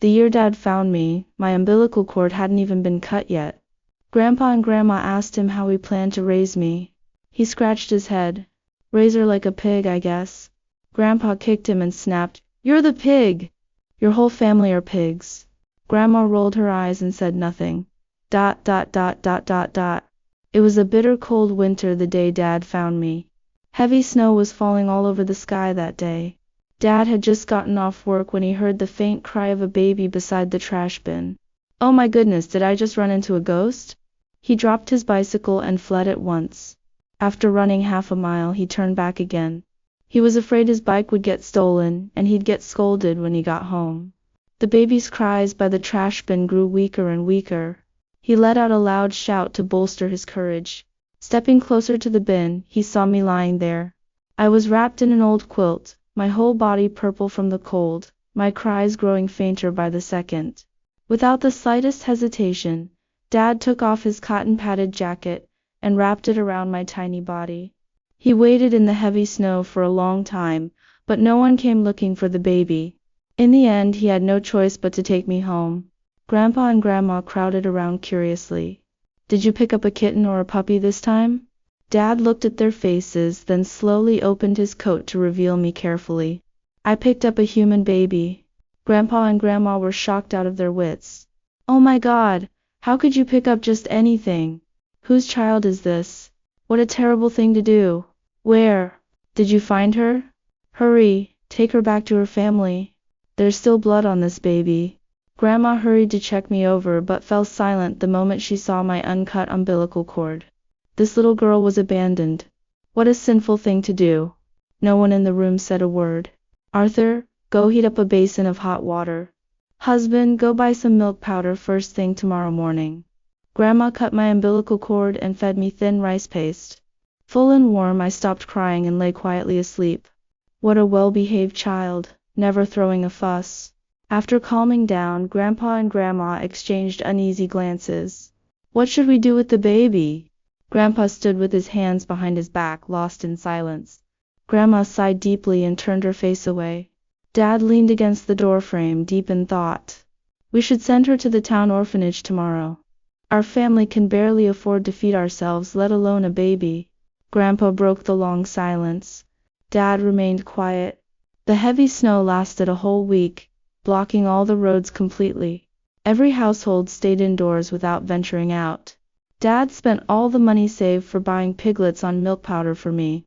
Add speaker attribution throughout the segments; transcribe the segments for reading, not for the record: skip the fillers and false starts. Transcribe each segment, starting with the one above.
Speaker 1: The year Dad found me, my umbilical cord hadn't even been cut yet. Grandpa and Grandma asked him how he planned to raise me. He scratched his head. Raise her like a pig, I guess. Grandpa kicked him and snapped, "You're the pig! Your whole family are pigs." Grandma rolled her eyes and said nothing. It was a bitter cold winter the day Dad found me. Heavy snow was falling all over the sky that day. Dad had just gotten off work when he heard the faint cry of a baby beside the trash bin. "Oh my goodness, did I just run into a ghost?" He dropped his bicycle and fled at once. After running half a mile, he turned back again. He was afraid his bike would get stolen, and he'd get scolded when he got home. The baby's cries by the trash bin grew weaker and weaker. He let out a loud shout to bolster his courage. Stepping closer to the bin, he saw me lying there. I was wrapped in an old quilt, my whole body purple from the cold, my cries growing fainter by the second. Without the slightest hesitation, Dad took off his cotton-padded jacket and wrapped it around my tiny body. He waited in the heavy snow for a long time, but no one came looking for the baby. In the end, he had no choice but to take me home. Grandpa and Grandma crowded around curiously. "Did you pick up a kitten or a puppy this time?" Dad looked at their faces, then slowly opened his coat to reveal me carefully. "I picked up a human baby." Grandpa and Grandma were shocked out of their wits. "Oh my God! How could you pick up just anything? Whose child is this? What a terrible thing to do. Where? Did you find her? Hurry, take her back to her family. There's still blood on this baby." Grandma hurried to check me over but fell silent the moment she saw my uncut umbilical cord. This little girl was abandoned. What a sinful thing to do. No one in the room said a word. "Arthur, go heat up a basin of hot water. Husband, go buy some milk powder first thing tomorrow morning." Grandma cut my umbilical cord and fed me thin rice paste. Full and warm, I stopped crying and lay quietly asleep. What a well-behaved child, never throwing a fuss. After calming down, Grandpa and Grandma exchanged uneasy glances. "What should we do with the baby?" Grandpa stood with his hands behind his back, lost in silence. Grandma sighed deeply and turned her face away. Dad leaned against the doorframe, deep in thought. "We should send her to the town orphanage tomorrow. Our family can barely afford to feed ourselves, let alone a baby." Grandpa broke the long silence. Dad remained quiet. The heavy snow lasted a whole week, blocking all the roads completely. Every household stayed indoors without venturing out. Dad spent all the money saved for buying piglets on milk powder for me.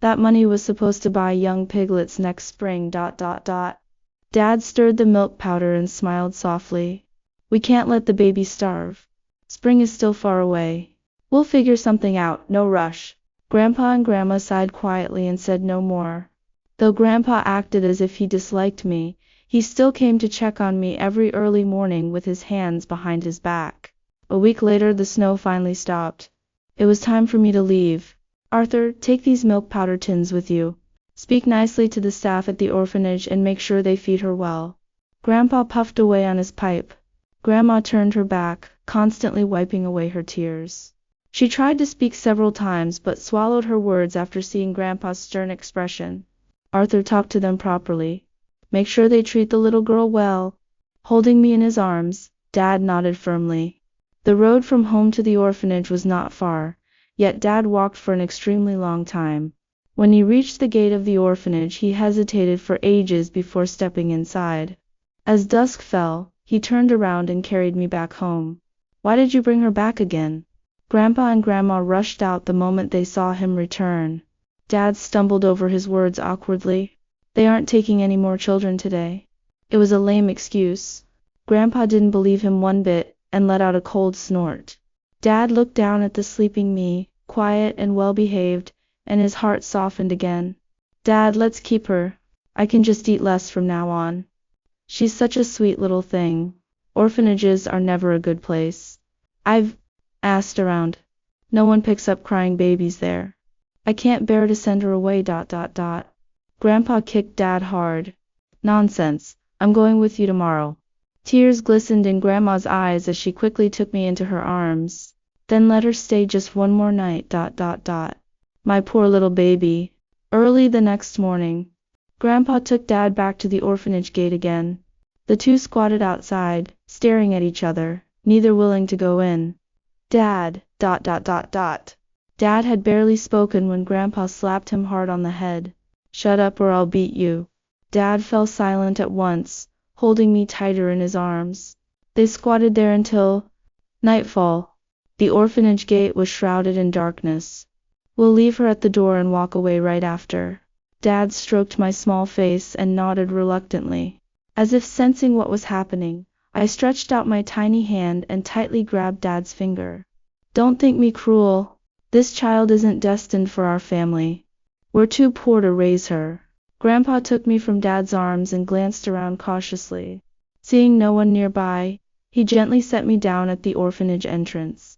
Speaker 1: That money was supposed to buy young piglets next spring. Dad stirred the milk powder and smiled softly. "We can't let the baby starve. Spring is still far away. We'll figure something out, no rush." Grandpa and Grandma sighed quietly and said no more. Though Grandpa acted as if he disliked me, he still came to check on me every early morning with his hands behind his back. A week later, the snow finally stopped. It was time for me to leave. "Arthur, take these milk powder tins with you. Speak nicely to the staff at the orphanage and make sure they feed her well." Grandpa puffed away on his pipe. Grandma turned her back, constantly wiping away her tears. She tried to speak several times but swallowed her words after seeing Grandpa's stern expression. "Arthur, talk to them properly. Make sure they treat the little girl well." Holding me in his arms, Dad nodded firmly. The road from home to the orphanage was not far, yet Dad walked for an extremely long time. When he reached the gate of the orphanage, he hesitated for ages before stepping inside. As dusk fell, he turned around and carried me back home. "Why did you bring her back again?" Grandpa and Grandma rushed out the moment they saw him return. Dad stumbled over his words awkwardly. "They aren't taking any more children today." It was a lame excuse. Grandpa didn't believe him one bit, and let out a cold snort. Dad looked down at the sleeping me, quiet and well-behaved, and his heart softened again. "Dad, let's keep her. I can just eat less from now on. She's such a sweet little thing. Orphanages are never a good place. I've asked around. No one picks up crying babies there. I can't bear to send her away. Grandpa kicked Dad hard. "Nonsense. I'm going with you tomorrow." Tears glistened in Grandma's eyes as she quickly took me into her arms. "Then let her stay just one more night. My poor little baby." Early the next morning, Grandpa took Dad back to the orphanage gate again. The two squatted outside, staring at each other, neither willing to go in. Dad, ... Dad had barely spoken when Grandpa slapped him hard on the head. Shut up or I'll beat you. Dad fell silent at once, holding me tighter in his arms. They squatted there until nightfall. The orphanage gate was shrouded in darkness. We'll leave her at the door and walk away right after. Dad stroked my small face and nodded reluctantly. As if sensing what was happening, I stretched out my tiny hand and tightly grabbed Dad's finger. Don't think me cruel. This child isn't destined for our family. We're too poor to raise her. Grandpa took me from Dad's arms and glanced around cautiously. Seeing no one nearby, he gently set me down at the orphanage entrance.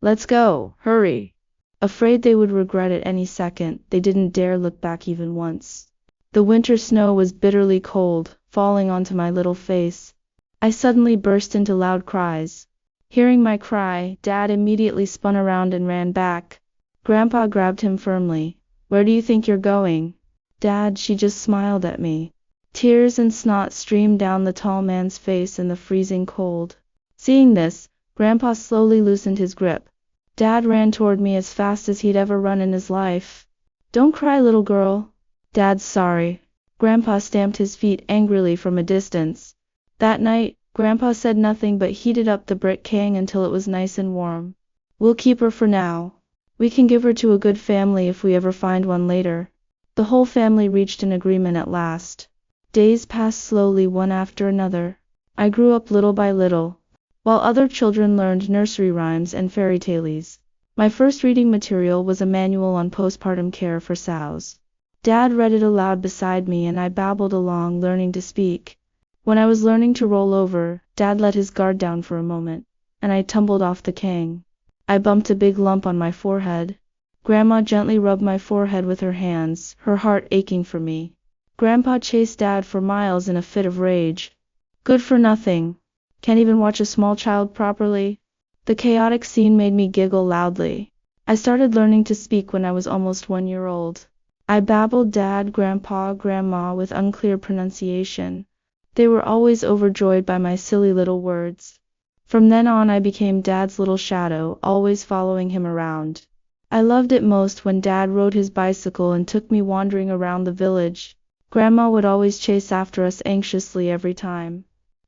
Speaker 1: Let's go, hurry. Afraid they would regret it any second, they didn't dare look back even once. The winter snow was bitterly cold, falling onto my little face. I suddenly burst into loud cries. Hearing my cry, Dad immediately spun around and ran back. Grandpa grabbed him firmly. Where do you think you're going? Dad, she just smiled at me. Tears and snot streamed down the tall man's face in the freezing cold. Seeing this, Grandpa slowly loosened his grip. Dad ran toward me as fast as he'd ever run in his life. Don't cry, little girl. Dad's sorry. Grandpa stamped his feet angrily from a distance. That night, Grandpa said nothing but heated up the brick kiln until it was nice and warm. We'll keep her for now. We can give her to a good family if we ever find one later. The whole family reached an agreement at last. Days passed slowly one after another. I grew up little by little, while other children learned nursery rhymes and fairy tales. My first reading material was a manual on postpartum care for sows. Dad read it aloud beside me and I babbled along, learning to speak. When I was learning to roll over, Dad let his guard down for a moment, and I tumbled off the cane. I bumped a big lump on my forehead. Grandma gently rubbed my forehead with her hands, her heart aching for me. Grandpa chased Dad for miles in a fit of rage. Good for nothing. Can't even watch a small child properly. The chaotic scene made me giggle loudly. I started learning to speak when I was almost 1 year old. I babbled Dad, Grandpa, Grandma with unclear pronunciation. They were always overjoyed by my silly little words. From then on I became Dad's little shadow, always following him around. I loved it most when Dad rode his bicycle and took me wandering around the village. Grandma would always chase after us anxiously every time.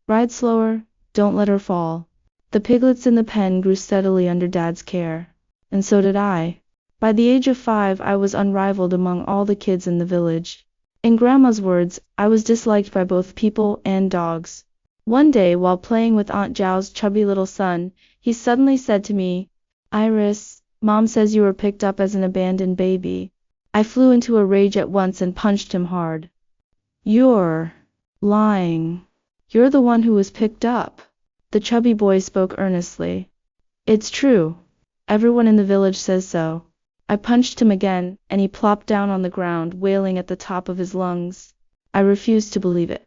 Speaker 1: Ride slower, don't let her fall. The piglets in the pen grew steadily under Dad's care. And so did I. By the age of 5 I was unrivaled among all the kids in the village. In Grandma's words, I was disliked by both people and dogs. One day, while playing with Aunt Zhao's chubby little son, he suddenly said to me, Iris, Mom says you were picked up as an abandoned baby. I flew into a rage at once and punched him hard. You're lying. You're the one who was picked up. The chubby boy spoke earnestly. It's true. Everyone in the village says so. I punched him again, and he plopped down on the ground, wailing at the top of his lungs. I refused to believe it.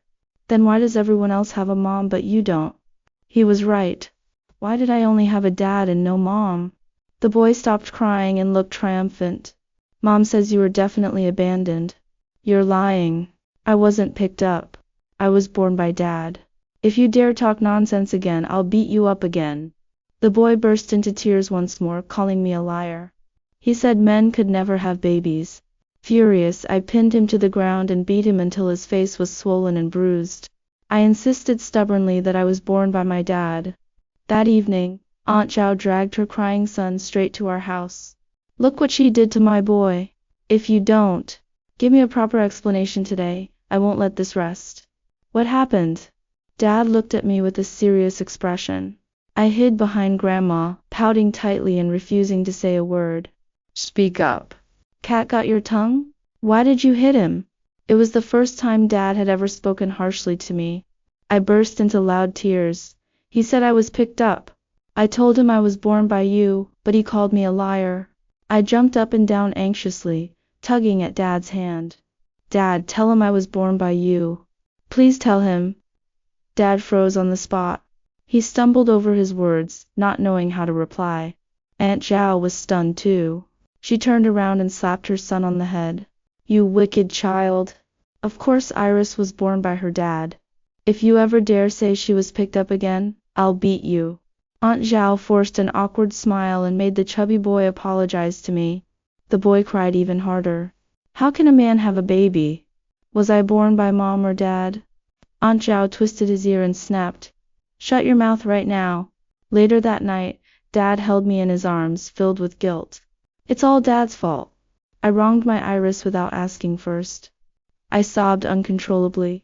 Speaker 1: Then why does everyone else have a mom but you don't? He was right. Why did I only have a dad and no mom? The boy stopped crying and looked triumphant. Mom says you were definitely abandoned. You're lying. I wasn't picked up. I was born by Dad. If you dare talk nonsense again, I'll beat you up again. The boy burst into tears once more, calling me a liar. He said men could never have babies. Furious, I pinned him to the ground and beat him until his face was swollen and bruised. I insisted stubbornly that I was born by my dad. That evening, Aunt Zhao dragged her crying son straight to our house. Look what she did to my boy. If you don't give me a proper explanation today, I won't let this rest. What happened? Dad looked at me with a serious expression. I hid behind Grandma, pouting tightly and refusing to say a word. Speak up. Cat got your tongue? Why did you hit him? It was the first time Dad had ever spoken harshly to me. I burst into loud tears. He said I was picked up. I told him I was born by you, but he called me a liar. I jumped up and down anxiously, tugging at Dad's hand. Dad, tell him I was born by you. Please tell him. Dad froze on the spot. He stumbled over his words, not knowing how to reply. Aunt Zhao was stunned too. She turned around and slapped her son on the head. You wicked child. Of course Iris was born by her dad. If you ever dare say she was picked up again, I'll beat you. Aunt Zhao forced an awkward smile and made the chubby boy apologize to me. The boy cried even harder. How can a man have a baby? Was I born by mom or dad? Aunt Zhao twisted his ear and snapped. Shut your mouth right now. Later that night, Dad held me in his arms, filled with guilt. It's all Dad's fault. I wronged my Iris without asking first. I sobbed uncontrollably.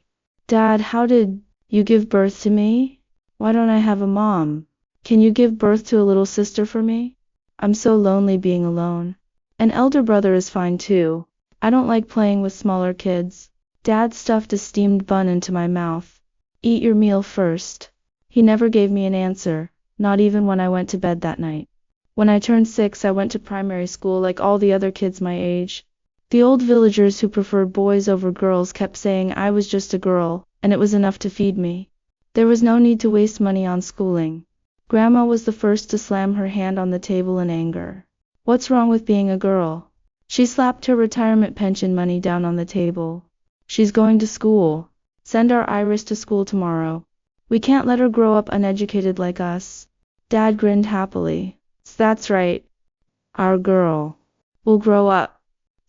Speaker 1: Dad, how did you give birth to me? Why don't I have a mom? Can you give birth to a little sister for me? I'm so lonely being alone. An elder brother is fine too. I don't like playing with smaller kids. Dad stuffed a steamed bun into my mouth. Eat your meal first. He never gave me an answer, not even when I went to bed that night. When I turned 6, I went to primary school like all the other kids my age. The old villagers who preferred boys over girls kept saying I was just a girl, and it was enough to feed me. There was no need to waste money on schooling. Grandma was the first to slam her hand on the table in anger. What's wrong with being a girl? She slapped her retirement pension money down on the table. She's going to school. Send our Iris to school tomorrow. We can't let her grow up uneducated like us. Dad grinned happily. That's right. Our girl will grow up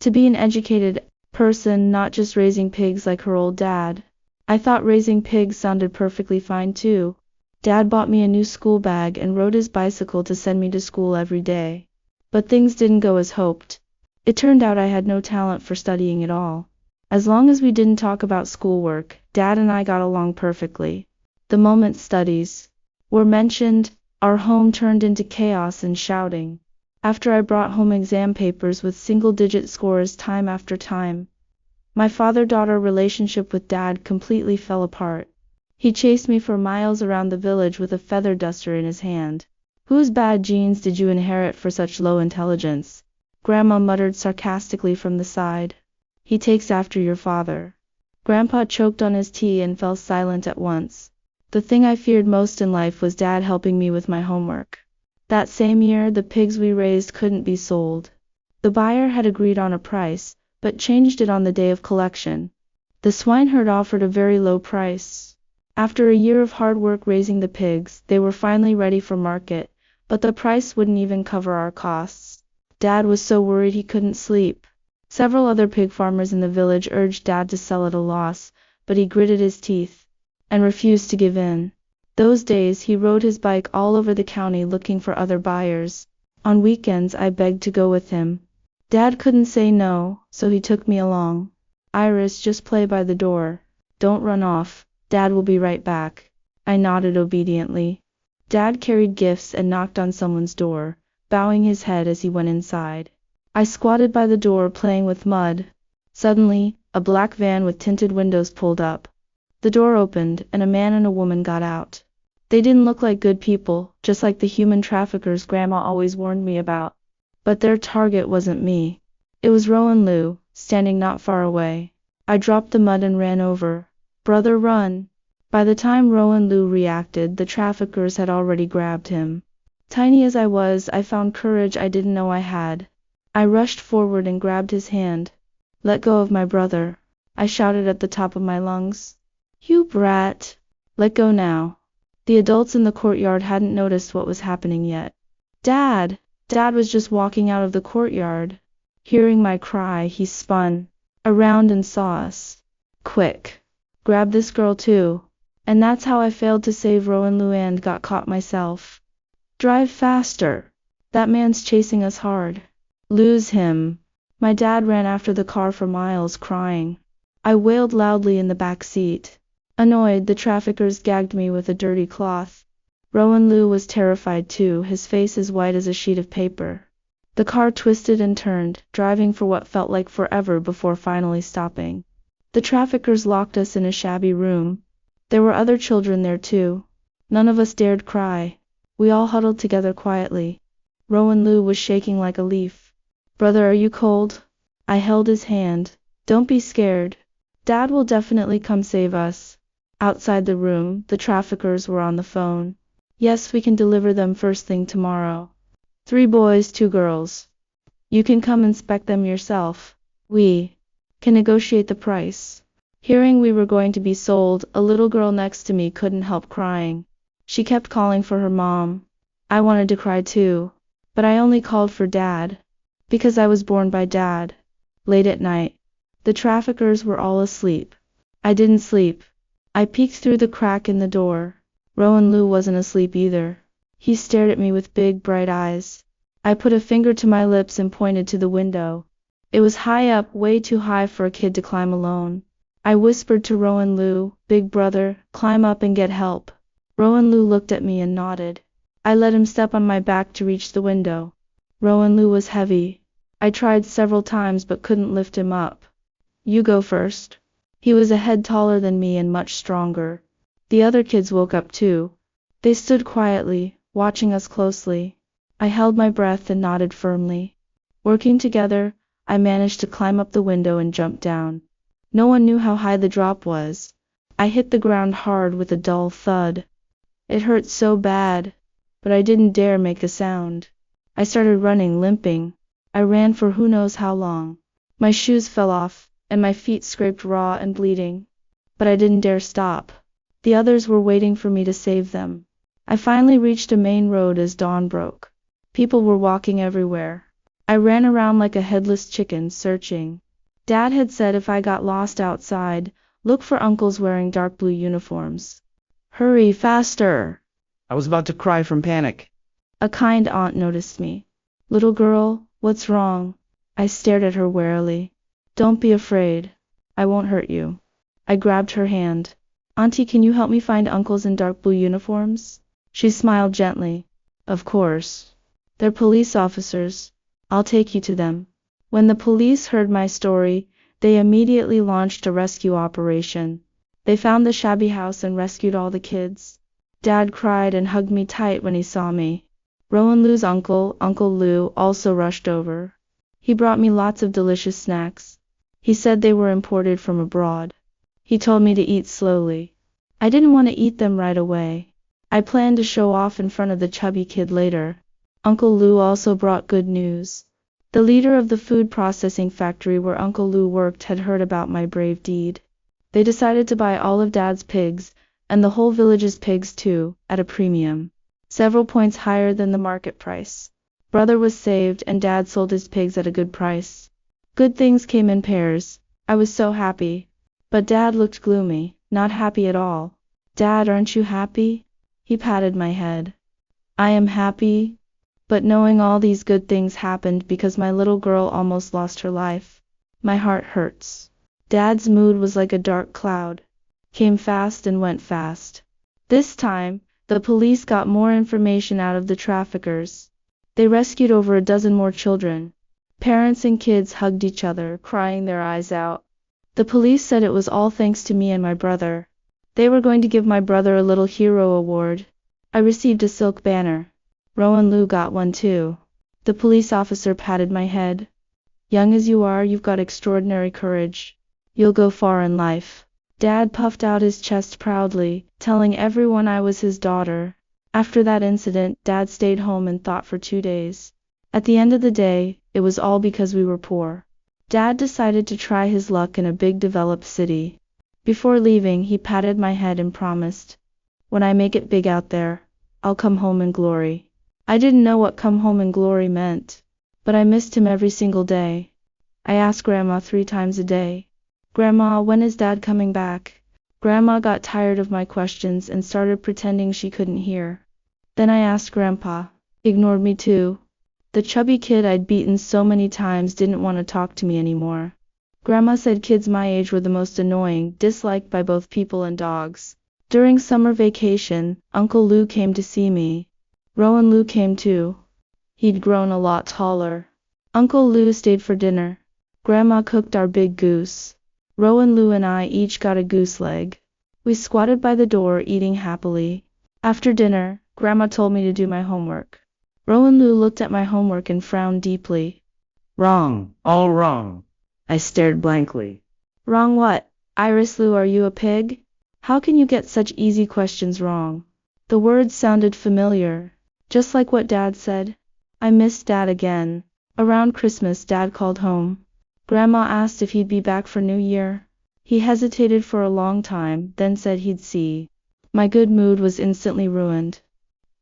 Speaker 1: to be an educated person, not just raising pigs like her old dad. I thought raising pigs sounded perfectly fine too. Dad bought me a new school bag and rode his bicycle to send me to school every day. But things didn't go as hoped. It turned out I had no talent for studying at all. As long as we didn't talk about schoolwork, Dad and I got along perfectly. The moment studies were mentioned, our home turned into chaos and shouting. After I brought home exam papers with single-digit scores time after time, my father-daughter relationship with Dad completely fell apart. He chased me for miles around the village with a feather duster in his hand. Whose bad genes did you inherit for such low intelligence? Grandma muttered sarcastically from the side. He takes after your father. Grandpa choked on his tea and fell silent at once. The thing I feared most in life was Dad helping me with my homework. That same year, the pigs we raised couldn't be sold. The buyer had agreed on a price, but changed it on the day of collection. The swineherd offered a very low price. After a year of hard work raising the pigs, they were finally ready for market, but the price wouldn't even cover our costs. Dad was so worried he couldn't sleep. Several other pig farmers in the village urged Dad to sell at a loss, but he gritted his teeth and refused to give in. Those days he rode his bike all over the county looking for other buyers. On weekends I begged to go with him. Dad couldn't say no, so he took me along. Iris, just play by the door. Don't run off. Dad will be right back. I nodded obediently. Dad carried gifts and knocked on someone's door, bowing his head as he went inside. I squatted by the door playing with mud. Suddenly, a black van with tinted windows pulled up. The door opened, and a man and a woman got out. They didn't look like good people, just like the human traffickers Grandma always warned me about. But their target wasn't me. It was Rowan Liu, standing not far away. I dropped the mud and ran over. Brother, run! By the time Rowan Liu reacted, the traffickers had already grabbed him. Tiny as I was, I found courage I didn't know I had. I rushed forward and grabbed his hand. Let go of my brother, I shouted at the top of my lungs. You brat! Let go now. The adults in the courtyard hadn't noticed what was happening yet. Dad! Dad was just walking out of the courtyard. Hearing my cry, he spun around and saw us. Quick! Grab this girl too. And that's how I failed to save Rowan Liu and got caught myself. Drive faster! That man's chasing us hard. Lose him! My dad ran after the car for miles, crying. I wailed loudly in the back seat. Annoyed, the traffickers gagged me with a dirty cloth. Rowan Liu was terrified too, his face as white as a sheet of paper. The car twisted and turned, driving for what felt like forever before finally stopping. The traffickers locked us in a shabby room. There were other children there too. None of us dared cry. We all huddled together quietly. Rowan Liu was shaking like a leaf. Brother, are you cold? I held his hand. Don't be scared. Dad will definitely come save us. Outside the room, the traffickers were on the phone. Yes, we can deliver them first thing tomorrow. 3 boys, 2 girls. You can come inspect them yourself. We can negotiate the price. Hearing we were going to be sold, a little girl next to me couldn't help crying. She kept calling for her mom. I wanted to cry too, but I only called for Dad, because I was born by Dad. Late at night, the traffickers were all asleep. I didn't sleep. I peeked through the crack in the door. Rowan Lou wasn't asleep either. He stared at me with big bright eyes. I put a finger to my lips and pointed to the window. It was high up, way too high for a kid to climb alone. I whispered to Rowan Lou, "Big brother, climb up and get help." Rowan Lou looked at me and nodded. I let him step on my back to reach the window. Rowan Lou was heavy. I tried several times but couldn't lift him up. "You go first." He was a head taller than me and much stronger. The other kids woke up too. They stood quietly, watching us closely. I held my breath and nodded firmly. Working together, I managed to climb up the window and jump down. No one knew how high the drop was. I hit the ground hard with a dull thud. It hurt so bad, but I didn't dare make a sound. I started running, limping. I ran for who knows how long. My shoes fell off, and my feet scraped raw and bleeding. But I didn't dare stop. The others were waiting for me to save them. I finally reached a main road as dawn broke. People were walking everywhere. I ran around like a headless chicken, searching. Dad had said if I got lost outside, look for uncles wearing dark blue uniforms. "Hurry, faster!"
Speaker 2: I was about to cry from panic.
Speaker 1: A kind aunt noticed me. "Little girl, what's wrong?" I stared at her warily. "Don't be afraid. I won't hurt you." I grabbed her hand. "Auntie, can you help me find uncles in dark blue uniforms?" She smiled gently. "Of course. They're police officers. I'll take you to them." When the police heard my story, they immediately launched a rescue operation. They found the shabby house and rescued all the kids. Dad cried and hugged me tight when he saw me. Rowan Lou's uncle, Uncle Lou, also rushed over. He brought me lots of delicious snacks. He said they were imported from abroad. He told me to eat slowly. I didn't want to eat them right away. I planned to show off in front of the chubby kid later. Uncle Lou also brought good news. The leader of the food processing factory where Uncle Lou worked had heard about my brave deed. They decided to buy all of Dad's pigs, and the whole village's pigs too, at a premium, several points higher than the market price. Brother was saved and Dad sold his pigs at a good price. Good things came in pairs. I was so happy. But Dad looked gloomy, not happy at all. "Dad, aren't you happy?" He patted my head. "I am happy, but knowing all these good things happened because my little girl almost lost her life. My heart hurts." Dad's mood was like a dark cloud. Came fast and went fast. This time, the police got more information out of the traffickers. They rescued over a dozen more children. Parents and kids hugged each other, crying their eyes out. The police said it was all thanks to me and my brother. They were going to give my brother a little hero award. I received a silk banner. Rowan Lou got one too. The police officer patted my head. "Young as you are, you've got extraordinary courage. You'll go far in life." Dad puffed out his chest proudly, telling everyone I was his daughter. After that incident, Dad stayed home and thought for 2 days. At the end of the day, it was all because we were poor. Dad decided to try his luck in a big developed city. Before leaving, he patted my head and promised, "When I make it big out there, I'll come home in glory." I didn't know what come home in glory meant, but I missed him every single day. I asked Grandma 3 times a day, "Grandma, when is Dad coming back?" Grandma got tired of my questions and started pretending she couldn't hear. Then I asked Grandpa. He ignored me too. The chubby kid I'd beaten so many times didn't want to talk to me anymore. Grandma said kids my age were the most annoying, disliked by both people and dogs. During summer vacation, Uncle Lou came to see me. Rowan Lou came too. He'd grown a lot taller. Uncle Lou stayed for dinner. Grandma cooked our big goose. Rowan Lou and I each got a goose leg. We squatted by the door eating happily. After dinner, Grandma told me to do my homework. Rowan Lou looked at my homework and frowned deeply.
Speaker 2: Wrong, all wrong. I stared blankly.
Speaker 1: "Wrong what? Iris Lou, are you a pig? How can you get such easy questions wrong?" The words sounded familiar, just like what Dad said. I missed Dad again. Around Christmas, Dad called home. Grandma asked if he'd be back for New Year. He hesitated for a long time, then said he'd see. My good mood was instantly ruined.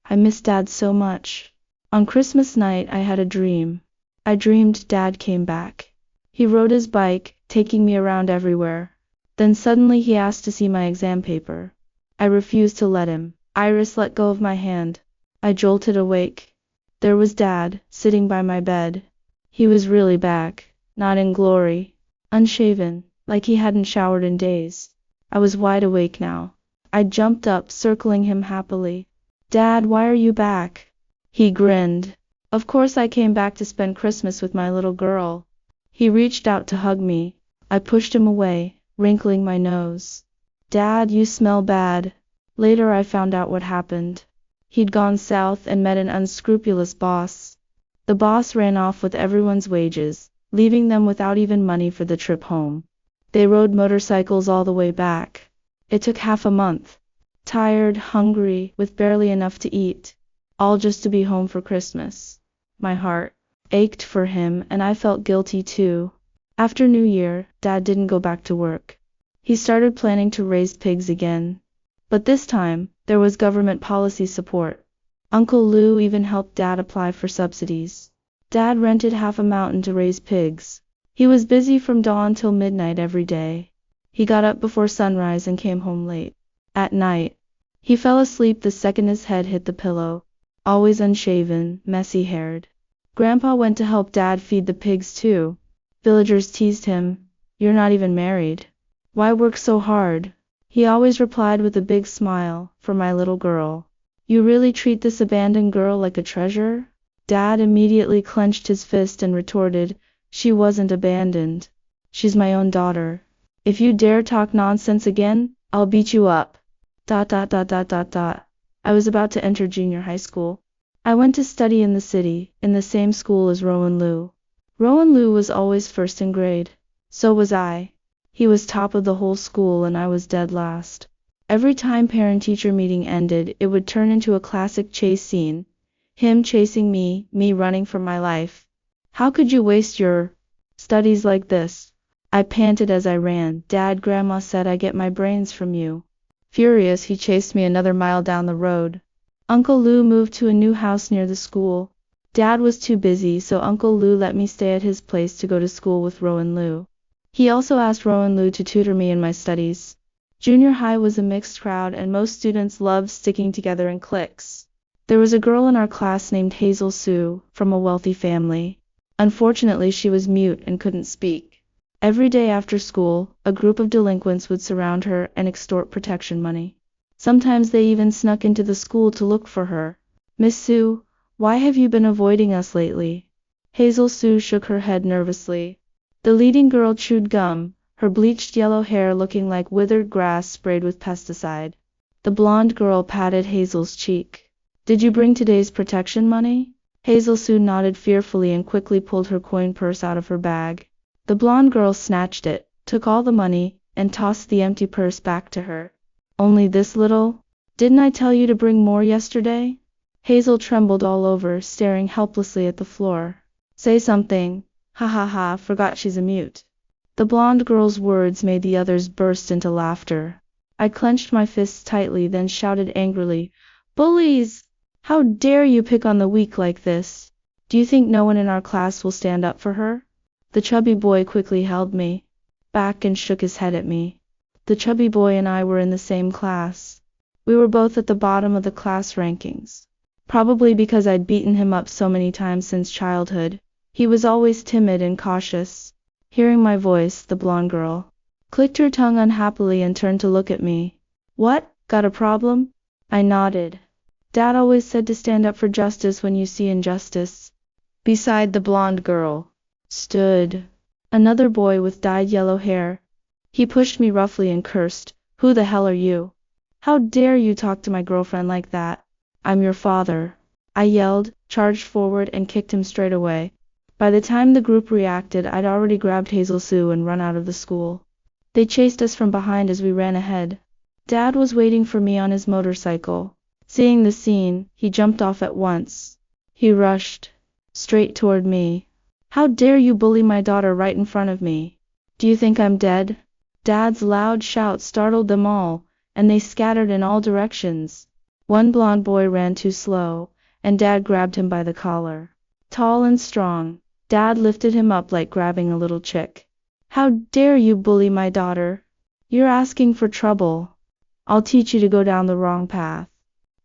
Speaker 1: I missed Dad so much. On Christmas night I had a dream. I dreamed Dad came back. He rode his bike, taking me around everywhere. Then suddenly he asked to see my exam paper. I refused to let him. Iris let go of my hand. I jolted awake. There was Dad, sitting by my bed. He was really back, not in glory. Unshaven, like he hadn't showered in days. I was wide awake now. I jumped up, circling him happily. Dad, why are you back? He grinned. Of course I came back to spend Christmas with my little girl. He reached out to hug me. I pushed him away, wrinkling my nose. Dad, you smell bad. Later I found out what happened. He'd gone south and met an unscrupulous boss. The boss ran off with everyone's wages, leaving them without even money for the trip home. They rode motorcycles all the way back. It took half a month. Tired, hungry, with barely enough to eat. All just to be home for Christmas. My heart ached for him, and I felt guilty too. After New Year, Dad didn't go back to work. He started planning to raise pigs again. But this time, there was government policy support. Uncle Lou even helped Dad apply for subsidies. Dad rented half a mountain to raise pigs. He was busy from dawn till midnight every day. He got up before sunrise and came home late. At night, he fell asleep the second his head hit the pillow. Always unshaven, messy-haired. Grandpa went to help Dad feed the pigs too. Villagers teased him. You're not even married. Why work so hard? He always replied with a big smile, for my little girl. You really treat this abandoned girl like a treasure? Dad immediately clenched his fist and retorted, she wasn't abandoned. She's my own daughter. If you dare talk nonsense again, I'll beat you up. ... I was about to enter junior high school. I went to study in the city, in the same school as Rowan Lou. Rowan Lou was always first in grade. So was I. He was top of the whole school and I was dead last. Every time parent-teacher meeting ended, it would turn into a classic chase scene. Him chasing me running for my life. How could you waste your studies like this? I panted as I ran. Dad, Grandma said I get my brains from you. Furious, he chased me another mile down the road. Uncle Lou moved to a new house near the school. Dad was too busy, so Uncle Lou let me stay at his place to go to school with Rowan Lou. He also asked Rowan Lou to tutor me in my studies. Junior high was a mixed crowd and most students loved sticking together in cliques. There was a girl in our class named Hazel Sue, from a wealthy family. Unfortunately, she was mute and couldn't speak. Every day after school, a group of delinquents would surround her and extort protection money. Sometimes they even snuck into the school to look for her. Miss Sue, why have you been avoiding us lately? Hazel Sue shook her head nervously. The leading girl chewed gum, her bleached yellow hair looking like withered grass sprayed with pesticide. The blonde girl patted Hazel's cheek. Did you bring today's protection money? Hazel Sue nodded fearfully and quickly pulled her coin purse out of her bag. The blonde girl snatched it, took all the money, and tossed the empty purse back to her. Only this little? Didn't I tell you to bring more yesterday? Hazel trembled all over, staring helplessly at the floor. Say something. Ha ha ha, forgot she's a mute. The blonde girl's words made the others burst into laughter. I clenched my fists tightly, then shouted angrily, Bullies! How dare you pick on the weak like this? Do you think no one in our class will stand up for her? The chubby boy quickly held me back and shook his head at me. The chubby boy and I were in the same class. We were both at the bottom of the class rankings. Probably because I'd beaten him up so many times since childhood. He was always timid and cautious. Hearing my voice, the blonde girl clicked her tongue unhappily and turned to look at me. What? Got a problem? I nodded. Dad always said to stand up for justice when you see injustice. Beside the blonde girl stood another boy with dyed yellow hair. He pushed me roughly and cursed, Who the hell are you? How dare you talk to my girlfriend like that? I'm your father. I yelled, charged forward and kicked him straight away. By the time the group reacted, I'd already grabbed Hazel Sue and run out of the school. They chased us from behind as we ran ahead. Dad was waiting for me on his motorcycle. Seeing the scene, he jumped off at once. He rushed straight toward me. How dare you bully my daughter right in front of me? Do you think I'm dead? Dad's loud shout startled them all, and they scattered in all directions. One blond boy ran too slow, and Dad grabbed him by the collar. Tall and strong, Dad lifted him up like grabbing a little chick. "How dare you bully my daughter? You're asking for trouble. I'll teach you to go down the wrong path."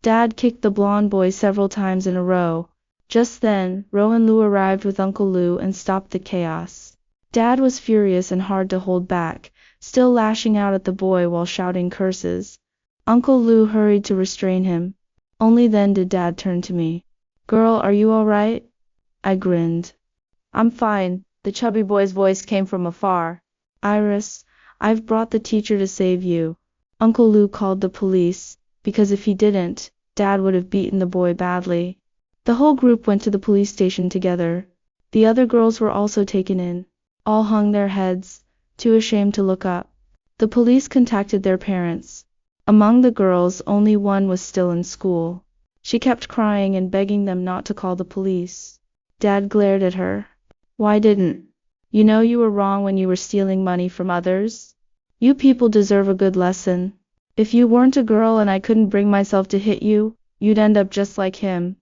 Speaker 1: Dad kicked the blond boy several times in a row. Just then, Rowan Lu arrived with Uncle Lu and stopped the chaos. Dad was furious and hard to hold back, still lashing out at the boy while shouting curses. Uncle Lu hurried to restrain him. Only then did Dad turn to me. "Girl, are you all right?" I grinned. "I'm fine," the chubby boy's voice came from afar. "Iris, I've brought the teacher to save you." Uncle Lu called the police, because if he didn't, Dad would have beaten the boy badly. The whole group went to the police station together. The other girls were also taken in. All hung their heads, too ashamed to look up. The police contacted their parents. Among the girls, only one was still in school. She kept crying and begging them not to call the police. Dad glared at her. "Why didn't you know you were wrong when you were stealing money from others? You people deserve a good lesson. If you weren't a girl and I couldn't bring myself to hit you, you'd end up just like him."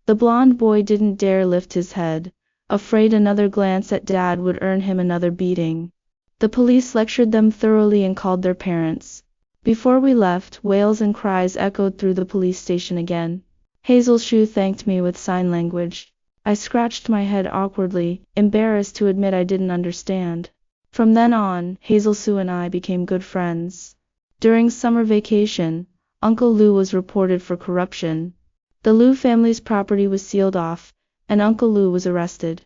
Speaker 1: The blond boy didn't dare lift his head, afraid another glance at Dad would earn him another beating. The police lectured them thoroughly and called their parents. Before we left, wails and cries echoed through the police station again. Hazel Shu thanked me with sign language. I scratched my head awkwardly, embarrassed to admit I didn't understand. From then on, Hazel Sue and I became good friends. During summer vacation, Uncle Lu was reported for corruption. The Lu family's property was sealed off, and Uncle Lu was arrested.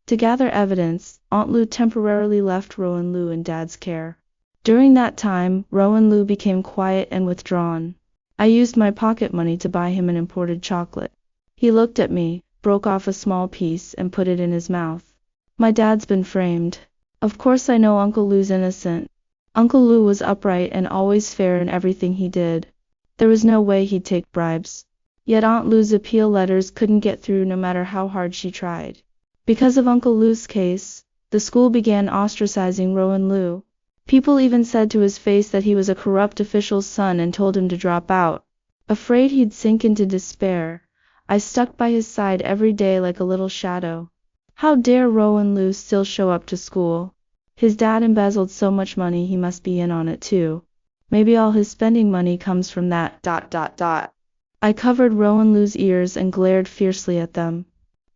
Speaker 1: To gather evidence, Aunt Lu temporarily left Rowan Lu in Dad's care. During that time, Rowan Lu became quiet and withdrawn. I used my pocket money to buy him an imported chocolate. He looked at me, broke off a small piece, and put it in his mouth. "My dad's been framed. Of course I know Uncle Lu's innocent." Uncle Lu was upright and always fair in everything he did. There was no way he'd take bribes. Yet Aunt Lu's appeal letters couldn't get through no matter how hard she tried. Because of Uncle Lu's case, the school began ostracizing Rowan Lu. People even said to his face that he was a corrupt official's son and told him to drop out. Afraid he'd sink into despair, I stuck by his side every day like a little shadow. How dare Rowan Lu still show up to school? His dad embezzled so much money, he must be in on it too. Maybe all his spending money comes from that ... I covered Rowan Lu's ears and glared fiercely at them.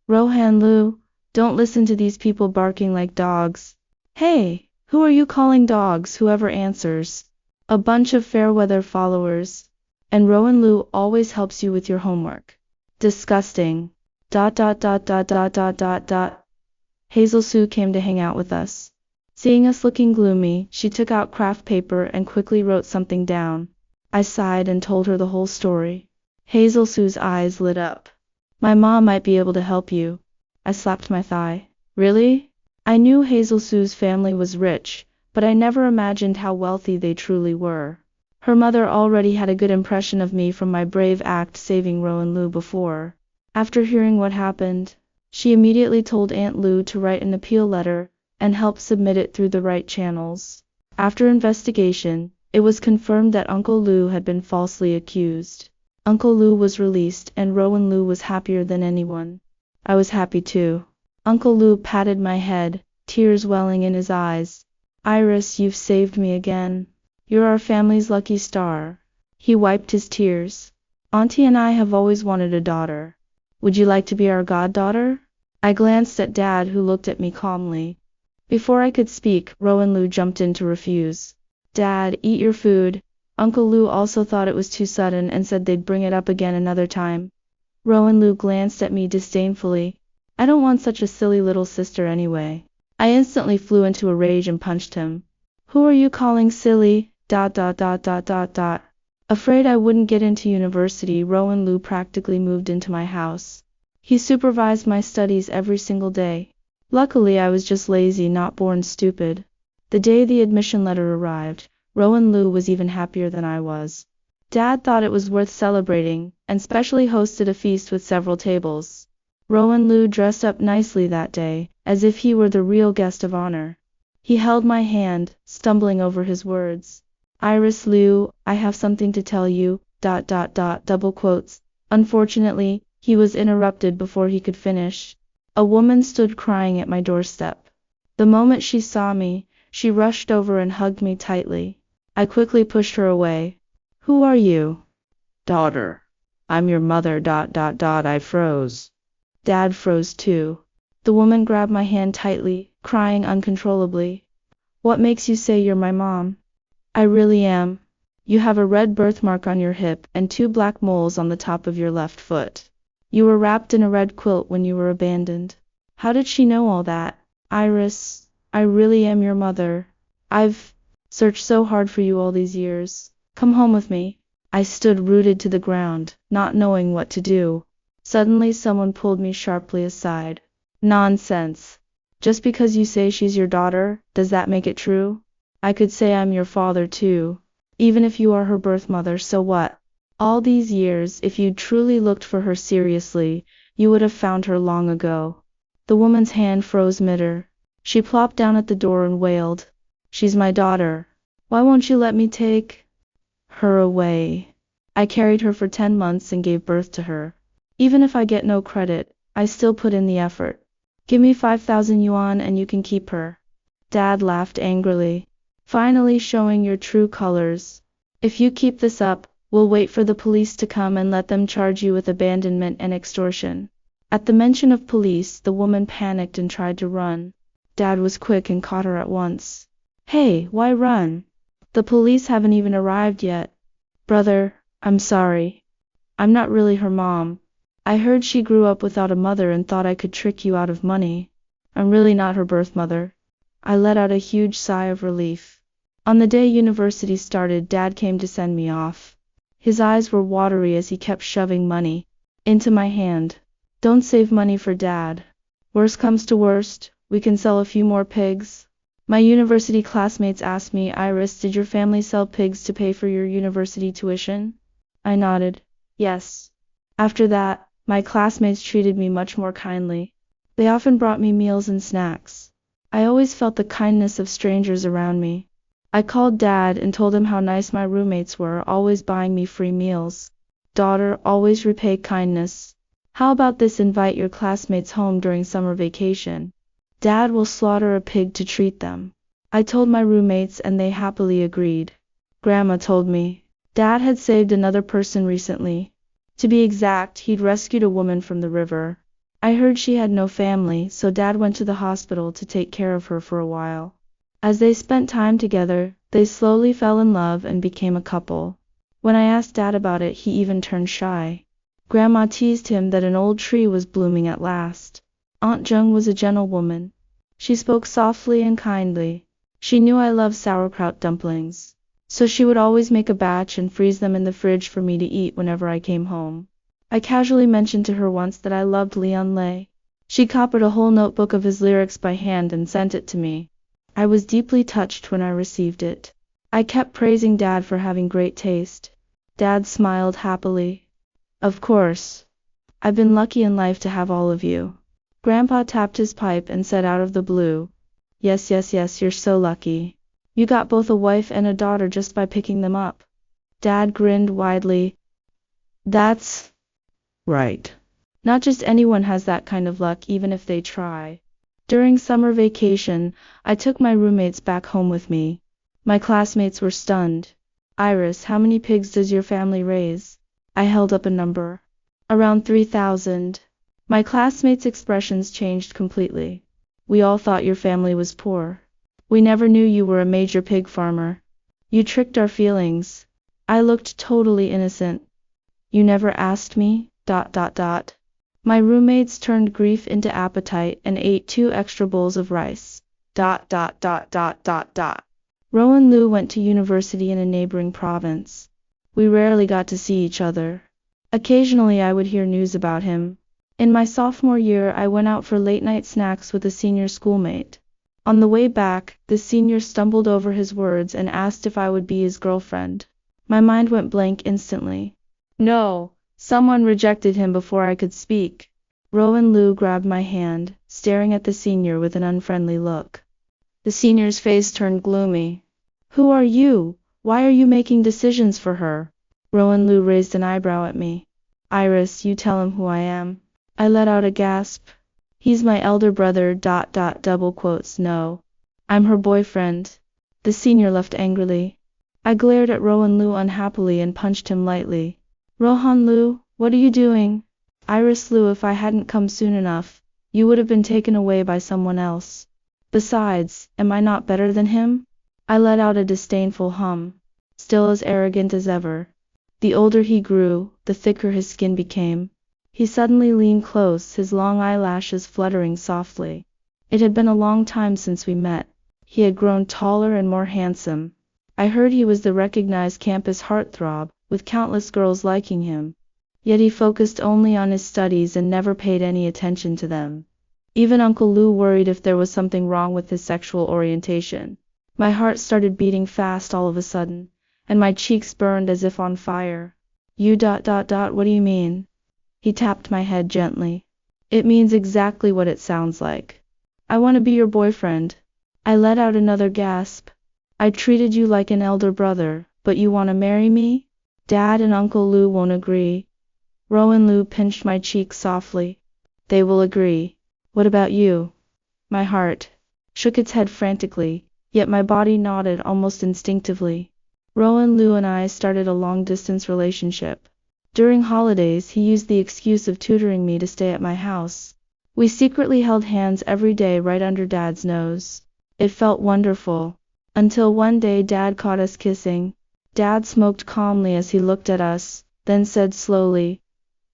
Speaker 1: "Rohan Lu, don't listen to these people barking like dogs." "Hey, who are you calling dogs, whoever answers?" "A bunch of Fairweather followers. And Rowan Lu always helps you with your homework." "Disgusting." ... Hazel Sue came to hang out with us. Seeing us looking gloomy, she took out craft paper and quickly wrote something down. I sighed and told her the whole story. Hazel Sue's eyes lit up. "My mom might be able to help you." I slapped my thigh. "Really?" I knew Hazel Sue's family was rich, but I never imagined how wealthy they truly were. Her mother already had a good impression of me from my brave act saving Rowan Lu before. After hearing what happened, she immediately told Aunt Lu to write an appeal letter and help submit it through the right channels. After investigation, it was confirmed that Uncle Lu had been falsely accused. Uncle Lu was released and Rowan Lu was happier than anyone. I was happy too. Uncle Lu patted my head, tears welling in his eyes. "Iris, you've saved me again. You're our family's lucky star." He wiped his tears. "Auntie and I have always wanted a daughter. Would you like to be our goddaughter?" I glanced at Dad, who looked at me calmly. Before I could speak, Rowan Lu jumped in to refuse. "Dad, eat your food." Uncle Lu also thought it was too sudden and said they'd bring it up again another time. Rowan Lu glanced at me disdainfully. "I don't want such a silly little sister anyway." I instantly flew into a rage and punched him. "Who are you calling silly? ... Afraid I wouldn't get into university, Rowan Lu practically moved into my house. He supervised my studies every single day. Luckily I was just lazy, not born stupid. The day the admission letter arrived, Rowan Lu was even happier than I was. Dad thought it was worth celebrating, and specially hosted a feast with several tables. Rowan Lu dressed up nicely that day, as if he were the real guest of honor. He held my hand, stumbling over his words. Iris Liu, I have something to tell you, double quotes. Unfortunately, he was interrupted before he could finish. A woman stood crying at my doorstep. The moment she saw me, she rushed over and hugged me tightly. I quickly pushed her away. Who are you?
Speaker 2: Daughter. I'm your mother. I froze.
Speaker 1: Dad froze too. The woman grabbed my hand tightly, crying uncontrollably. What makes you say you're my mom? I really am. You have a red birthmark on your hip and 2 black moles on the top of your left foot. You were wrapped in a red quilt when you were abandoned. How did she know all that? Iris, I really am your mother. I've searched so hard for you all these years. Come home with me. I stood rooted to the ground, not knowing what to do. Suddenly someone pulled me sharply aside. Nonsense. Just because you say she's your daughter, does that make it true? I could say I'm your father too. Even if you are her birth mother, so what? All these years, if you'd truly looked for her seriously, you would have found her long ago. The woman's hand froze mid-air. She plopped down at the door and wailed. She's my daughter. Why won't you let me take her away? I carried her for 10 months and gave birth to her. Even if I get no credit, I still put in the effort. Give me 5,000 yuan and you can keep her. Dad laughed angrily. Finally showing your true colors. If you keep this up, we'll wait for the police to come and let them charge you with abandonment and extortion. At the mention of police, the woman panicked and tried to run. Dad was quick and caught her at once. Hey, why run? The police haven't even arrived yet. Brother, I'm sorry. I'm not really her mom. I heard she grew up without a mother and thought I could trick you out of money. I'm really not her birth mother. I let out a huge sigh of relief. On the day university started, Dad came to send me off. His eyes were watery as he kept shoving money into my hand. Don't save money for Dad. Worst comes to worst, we can sell a few more pigs. My university classmates asked me, Iris, did your family sell pigs to pay for your university tuition? I nodded. Yes. After that, my classmates treated me much more kindly. They often brought me meals and snacks. I always felt the kindness of strangers around me. I called Dad and told him how nice my roommates were, always buying me free meals. Daughter, always repay kindness. How about this, invite your classmates home during summer vacation? Dad will slaughter a pig to treat them. I told my roommates and they happily agreed. Grandma told me Dad had saved another person recently. To be exact, he'd rescued a woman from the river. I heard she had no family, so Dad went to the hospital to take care of her for a while. As they spent time together, they slowly fell in love and became a couple. When I asked Dad about it, he even turned shy. Grandma teased him that an old tree was blooming at last. Aunt Jung was a gentlewoman. She spoke softly and kindly. She knew I loved sauerkraut dumplings, so she would always make a batch and freeze them in the fridge for me to eat whenever I came home. I casually mentioned to her once that I loved Leon Lay. She copied a whole notebook of his lyrics by hand and sent it to me. I was deeply touched when I received it. I kept praising Dad for having great taste. Dad smiled happily. Of course. I've been lucky in life to have all of you. Grandpa tapped his pipe and said out of the blue, Yes, you're so lucky. You got both a wife and a daughter just by picking them up. Dad grinned widely. That's
Speaker 2: right.
Speaker 1: Not just anyone has that kind of luck, even if they try. During summer vacation, I took my roommates back home with me. My classmates were stunned. Iris, how many pigs does your family raise? I held up a number. Around 3,000. My classmates' expressions changed completely. We all thought your family was poor. We never knew you were a major pig farmer. You tricked our feelings. I looked totally innocent. You never asked me, ... My roommates turned grief into appetite and ate 2 extra bowls of rice, ... Rowan Liu went to university in a neighboring province. We rarely got to see each other. Occasionally I would hear news about him. In my sophomore year, I went out for late-night snacks with a senior schoolmate. On the way back, the senior stumbled over his words and asked if I would be his girlfriend. My mind went blank instantly. No, someone rejected him before I could speak. Rowan Liu grabbed my hand, staring at the senior with an unfriendly look. The senior's face turned gloomy. Who are you? Why are you making decisions for her? Rowan Liu raised an eyebrow at me. Iris, you tell him who I am. I let out a gasp. He's my elder brother, double quotes, no. I'm her boyfriend. The senior left angrily. I glared at Rowan Liu unhappily and punched him lightly. Rohan Liu, what are you doing? Iris Liu, if I hadn't come soon enough, you would have been taken away by someone else. Besides, am I not better than him? I let out a disdainful hum. Still as arrogant as ever. The older he grew, the thicker his skin became. He suddenly leaned close, his long eyelashes fluttering softly. It had been a long time since we met. He had grown taller and more handsome. I heard he was the recognized campus heartthrob, with countless girls liking him. Yet he focused only on his studies and never paid any attention to them. Even Uncle Lou worried if there was something wrong with his sexual orientation. My heart started beating fast all of a sudden, and my cheeks burned as if on fire. What do you mean? He tapped my head gently. It means exactly what it sounds like. I want to be your boyfriend. I let out another gasp. I treated you like an elder brother, but you want to marry me? Dad and Uncle Lou won't agree. Rowan Liu pinched my cheek softly. They will agree. What about you? My heart shook its head frantically, yet my body nodded almost instinctively. Rowan Liu and I started a long-distance relationship. During holidays, he used the excuse of tutoring me to stay at my house. We secretly held hands every day right under Dad's nose. It felt wonderful. Until one day Dad caught us kissing. Dad smoked calmly as he looked at us, then said slowly,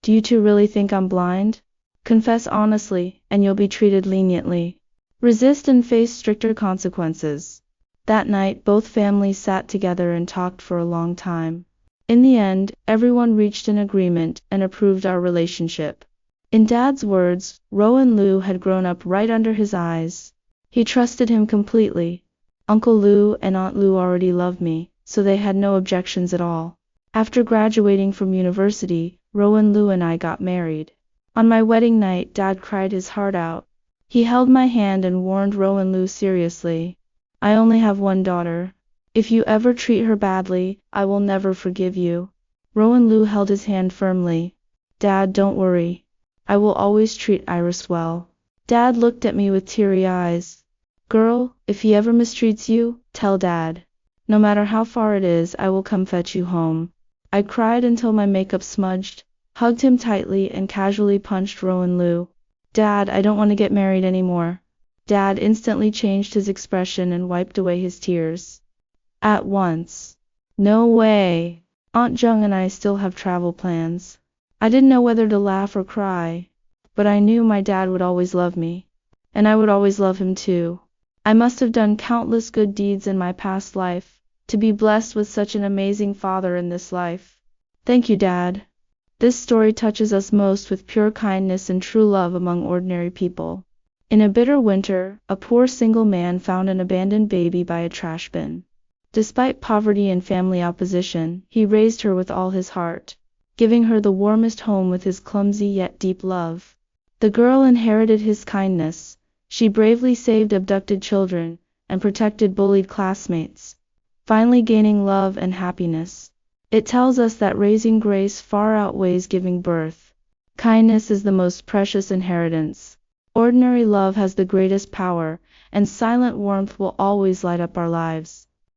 Speaker 1: "Do you two really think I'm blind? Confess honestly, and you'll be treated leniently. Resist and face stricter consequences." That night, both families sat together and talked for a long time. In the end, everyone reached an agreement and approved our relationship. In Dad's words, Rowan Liu had grown up right under his eyes. He trusted him completely. Uncle Lou and Aunt Lou already loved me, so they had no objections at all. After graduating from university, Rowan Liu and I got married. On my wedding night, Dad cried his heart out. He held my hand and warned Rowan Liu seriously. I only have one daughter. If you ever treat her badly, I will never forgive you. Rowan Liu held his hand firmly. Dad, don't worry. I will always treat Iris well. Dad looked at me with teary eyes. Girl, if he ever mistreats you, tell Dad. No matter how far it is, I will come fetch you home. I cried until my makeup smudged, hugged him tightly, and casually punched Rowan Liu. Dad, I don't want to get married anymore. Dad instantly changed his expression and wiped away his tears. At once. No way. Aunt Jung and I still have travel plans. I didn't know whether to laugh or cry, but I knew my dad would always love me, and I would always love him too. I must have done countless good deeds in my past life, to be blessed with such an amazing father in this life. Thank you, Dad. This story touches us most with pure kindness and true love among ordinary people. In a bitter winter, a poor single man found an abandoned baby by a trash bin. Despite poverty and family opposition, he raised her with all his heart, giving her the warmest home with his clumsy yet deep love. The girl inherited his kindness. She bravely saved abducted children and protected bullied classmates, finally gaining love and happiness. It tells us that raising grace far outweighs giving birth. Kindness is the most precious inheritance. Ordinary love has the greatest power, and silent warmth will always light up our lives.